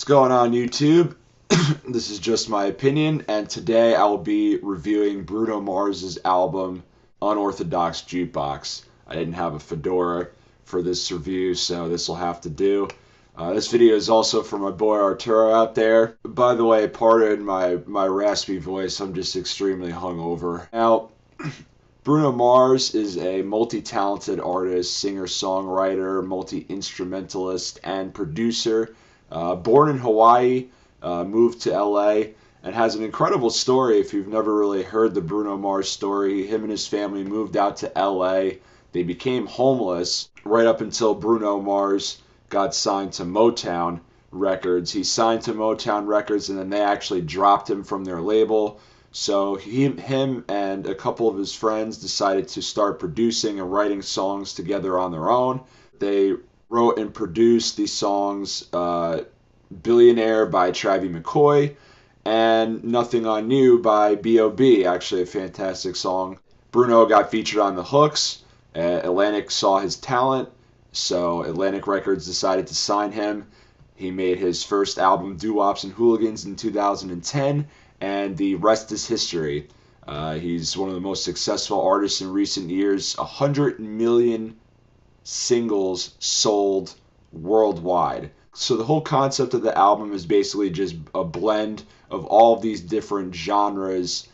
What's going on, YouTube? This is Just My Opinion, and today I will be reviewing Bruno Mars' album Unorthodox Jukebox. I didn't have a fedora for this review, so this will have to do. This video is also for my boy Arturo out there. By the way, pardon my raspy voice, I'm just extremely hungover. Now, Bruno Mars is a multi-talented artist, singer-songwriter, multi-instrumentalist, and producer. Born in Hawaii, moved to LA, and has an incredible story. If you've never really heard the Bruno Mars story, him and his family moved out to LA. They became homeless right up until Bruno Mars got signed to Motown Records. He signed to Motown Records, and then they actually dropped him from their label. So him and a couple of his friends decided to start producing and writing songs together on their own. They wrote and produced these songs Billionaire by Travie McCoy and Nothin On You by B.o.B, actually a fantastic song. Bruno got featured on the hooks. Atlantic saw his talent, so Atlantic Records decided to sign him. He made his first album, Doo-Wops and Hooligans, in 2010, and the rest is history. He's one of the most successful artists in recent years. 100 million singles sold worldwide. So the whole concept of the album is basically just a blend of all of these different genres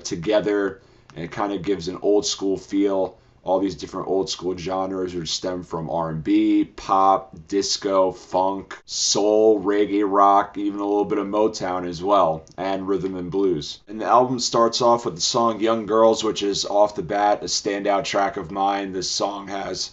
together, and it kind of gives an old school feel. All these different old school genres are stem from R&B, pop, disco, funk, soul, reggae, rock, even a little bit of Motown as well, and rhythm and blues. And the album starts off with the song Young Girls, which is off the bat a standout track of mine. This song has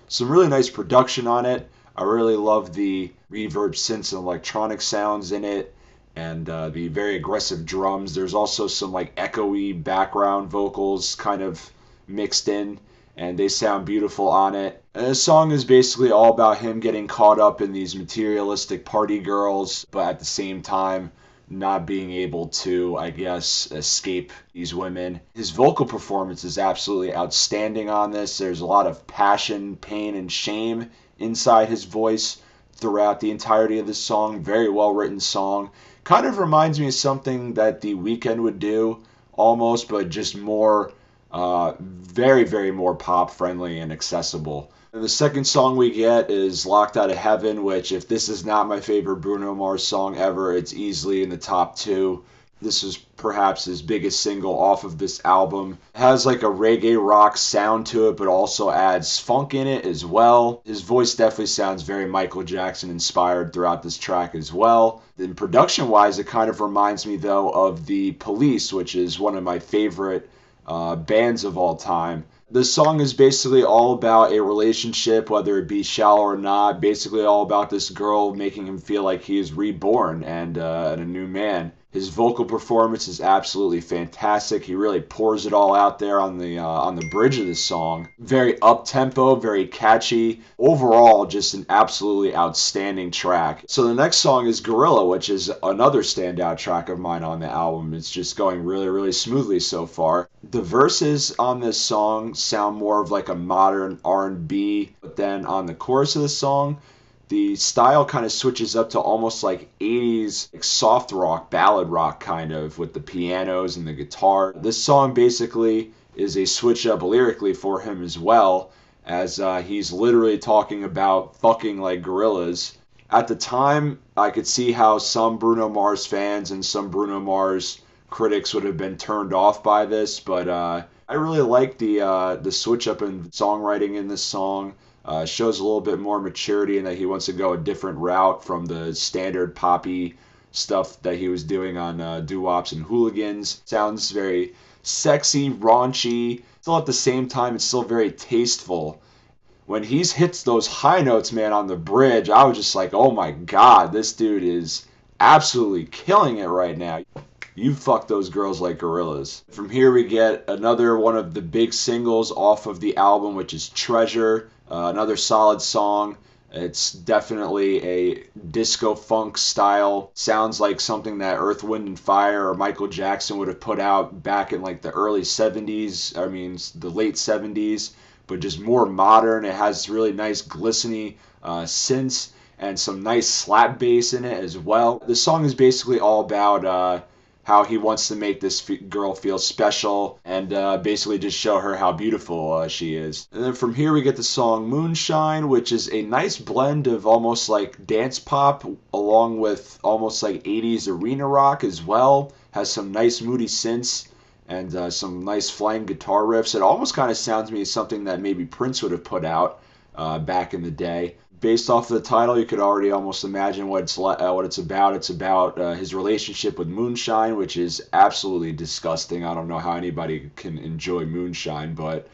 some really nice production on it. I really love the reverb synths and electronic sounds in it, and the very aggressive drums. There's also some like echoey background vocals kind of mixed in, and they sound beautiful on it. And the song is basically all about him getting caught up in these materialistic party girls, but at the same time not being able to, I guess, escape these women. His vocal performance is absolutely outstanding on this. There's a lot of passion, pain, and shame inside his voice throughout the entirety of this song. Very well written song. Kind of reminds me of something that The Weeknd would do almost, but just more very more pop friendly and accessible. And the second song we get is Locked Out of Heaven, which, if this is not my favorite Bruno Mars song ever, it's easily in the top 2. This is perhaps his biggest single off of this album. It has like a reggae rock sound to it, but also adds funk in it as well. His voice definitely sounds very Michael Jackson inspired throughout this track as well. And production wise, it kind of reminds me though of The Police, which is one of my favorite bands of all time. This song is basically all about a relationship, whether it be shallow or not. Basically all about this girl making him feel like he is reborn and a new man. His vocal performance is absolutely fantastic. He really pours it all out there on the bridge of this song. Very up-tempo, very catchy. Overall, just an absolutely outstanding track. So the next song is Gorilla, which is another standout track of mine on the album. It's just going really smoothly so far. The verses on this song sound more of like a modern R&B, but then on the chorus of the song, the style kind of switches up to almost like 80s like soft rock, ballad rock kind of, with the pianos and the guitar. This song basically is a switch up lyrically for him as well, as he's literally talking about fucking like gorillas. At the time, I could see how some Bruno Mars fans and some Bruno Mars critics would have been turned off by this, but I really like the switch up in songwriting in this song. Shows a little bit more maturity and that he wants to go a different route from the standard poppy stuff that he was doing on Doo-Wops and Hooligans. Sounds very sexy, raunchy. Still at the same time, it's still very tasteful. When he hits those high notes, man, on the bridge, I was just like, oh my god, this dude is absolutely killing it right now. You fuck those girls like gorillas. From here we get another one of the big singles off of the album, which is Treasure. Another solid song. It's definitely a disco funk style. Sounds like something that Earth, Wind and Fire or Michael Jackson would have put out back in like the early 70s. I mean, the late 70s, but just more modern. It has really nice glistening synths. and some nice slap bass in it as well. The song is basically all about how he wants to make this girl feel special and basically just show her how beautiful she is. And then from here we get the song Moonshine, which is a nice blend of almost like dance pop along with almost like 80s arena rock as well. Has some nice moody synths and some nice flying guitar riffs. It almost kind of sounds to me as something that maybe Prince would have put out back in the day. Based off of the title, you could already almost imagine what it's about. It's about his relationship with moonshine, which is absolutely disgusting. I don't know how anybody can enjoy moonshine, but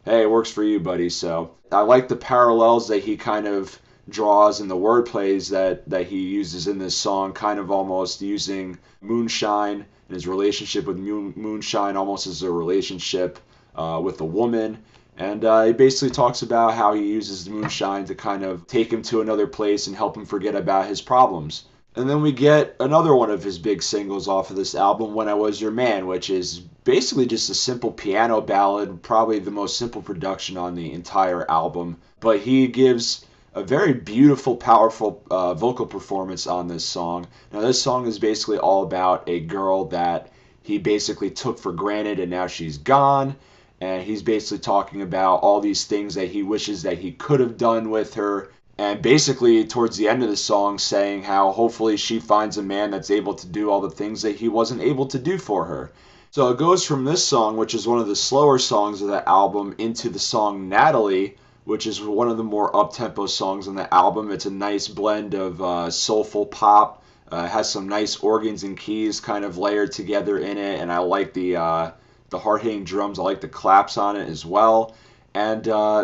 hey, it works for you, buddy. So I like the parallels that he kind of draws and the word plays that he uses in this song, kind of almost using moonshine and his relationship with moonshine almost as a relationship with a woman. And he basically talks about how he uses the moonshine to kind of take him to another place and help him forget about his problems. And then we get another one of his big singles off of this album, When I Was Your Man, which is basically just a simple piano ballad, probably the most simple production on the entire album. But he gives a very beautiful, powerful vocal performance on this song. Now, this song is basically all about a girl that he basically took for granted and now she's gone. And he's basically talking about all these things that he wishes that he could have done with her. And basically, towards the end of the song, saying how hopefully she finds a man that's able to do all the things that he wasn't able to do for her. So it goes from this song, which is one of the slower songs of the album, into the song Natalie, which is one of the more up-tempo songs on the album. It's a nice blend of soulful pop. Has some nice organs and keys kind of layered together in it. And I like the hard-hitting drums. I like the claps on it as well. And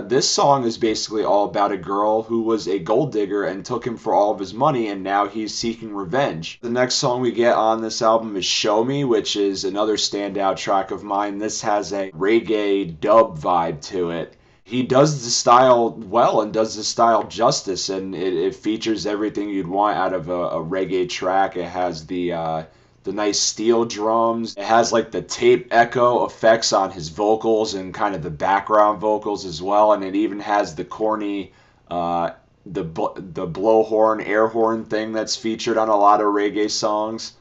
this song is basically all about a girl who was a gold digger and took him for all of his money, and now he's seeking revenge. The next song we get on this album is Show Me, which is another standout track of mine. This has a reggae dub vibe to it. He does the style well and does the style justice, and it features everything you'd want out of a reggae track. It has the nice steel drums. It has like the tape echo effects on his vocals and kind of the background vocals as well. And it even has the corny, the blowhorn, air horn thing that's featured on a lot of reggae songs.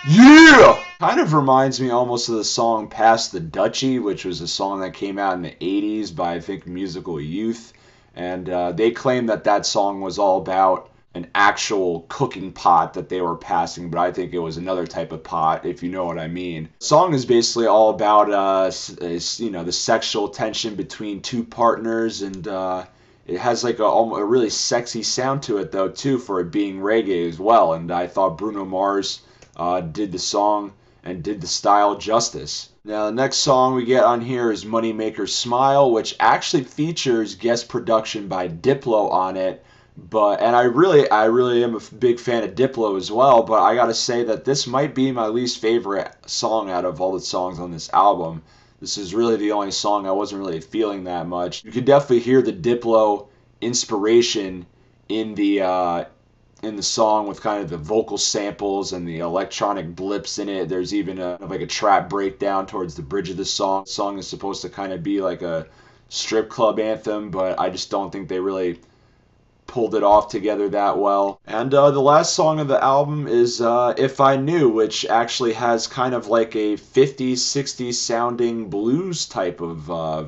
Yeah! Kind of reminds me almost of the song Pass the Dutchie, which was a song that came out in the 80s by, I think, Musical Youth. And they claim that song was all about an actual cooking pot that they were passing, but I think it was another type of pot, if you know what I mean. The song is basically all about, the sexual tension between two partners, and it has like a really sexy sound to it, though, too, for it being reggae as well. And I thought Bruno Mars did the song and did the style justice. Now, the next song we get on here is Moneymaker Smile, which actually features guest production by Diplo on it. And I really am a big fan of Diplo as well, but I gotta say that this might be my least favorite song out of all the songs on this album. This is really the only song I wasn't really feeling that much. You can definitely hear the Diplo inspiration in the song with kind of the vocal samples and the electronic blips in it. There's even a trap breakdown towards the bridge of the song. The song is supposed to kind of be like a strip club anthem, but I just don't think they really pulled it off together that well. And the last song of the album is If I Knew, which actually has kind of like a 50s, 60s sounding blues type of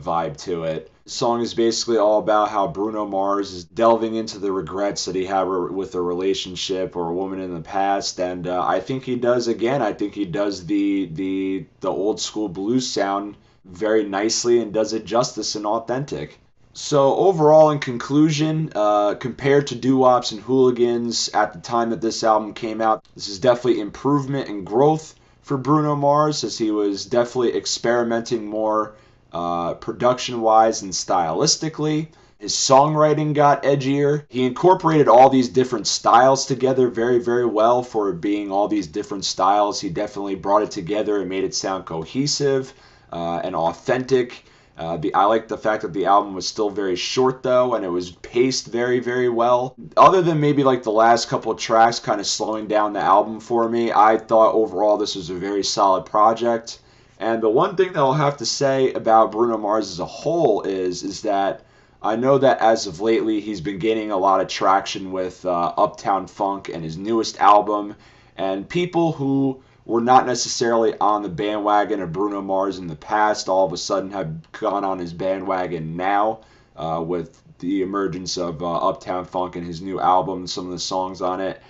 vibe to it. The song is basically all about how Bruno Mars is delving into the regrets that he had with a relationship or a woman in the past, and I think he does again. I think he does the old school blues sound very nicely and does it justice and authentic. So overall, in conclusion, compared to Doo-Wops and Hooligans at the time that this album came out, this is definitely improvement and growth for Bruno Mars, as he was definitely experimenting more production-wise and stylistically. His songwriting got edgier. He incorporated all these different styles together very, very well for being all these different styles. He definitely brought it together and made it sound cohesive and authentic. I like the fact that the album was still very short, though, and it was paced very, very well. Other than maybe like the last couple of tracks kind of slowing down the album for me, I thought overall this was a very solid project. And the one thing that I'll have to say about Bruno Mars as a whole is that I know that as of lately he's been gaining a lot of traction with Uptown Funk and his newest album, and people who were not necessarily on the bandwagon of Bruno Mars in the past all of a sudden have gone on his bandwagon now with the emergence of Uptown Funk and his new album and some of the songs on it.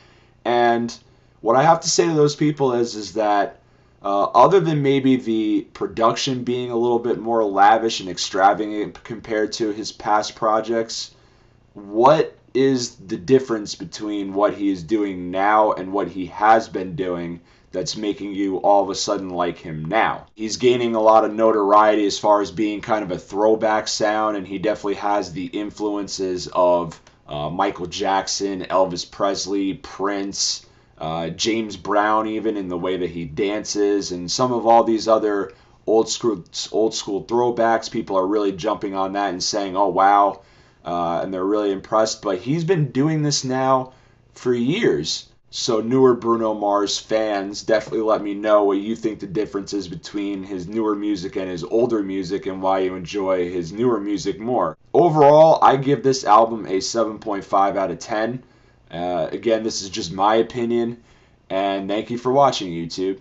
And what I have to say to those people is that other than maybe the production being a little bit more lavish and extravagant compared to his past projects, what is the difference between what he is doing now and what he has been doing that's making you all of a sudden like him now? He's gaining a lot of notoriety as far as being kind of a throwback sound, and he definitely has the influences of Michael Jackson, Elvis Presley, Prince, James Brown, even in the way that he dances, and some of all these other old school throwbacks. People are really jumping on that and saying, "Oh wow," and they're really impressed. But he's been doing this now for years. So newer Bruno Mars fans, definitely let me know what you think the difference is between his newer music and his older music and why you enjoy his newer music more. Overall, I give this album a 7.5 out of 10. Again, this is just my opinion, and thank you for watching, YouTube.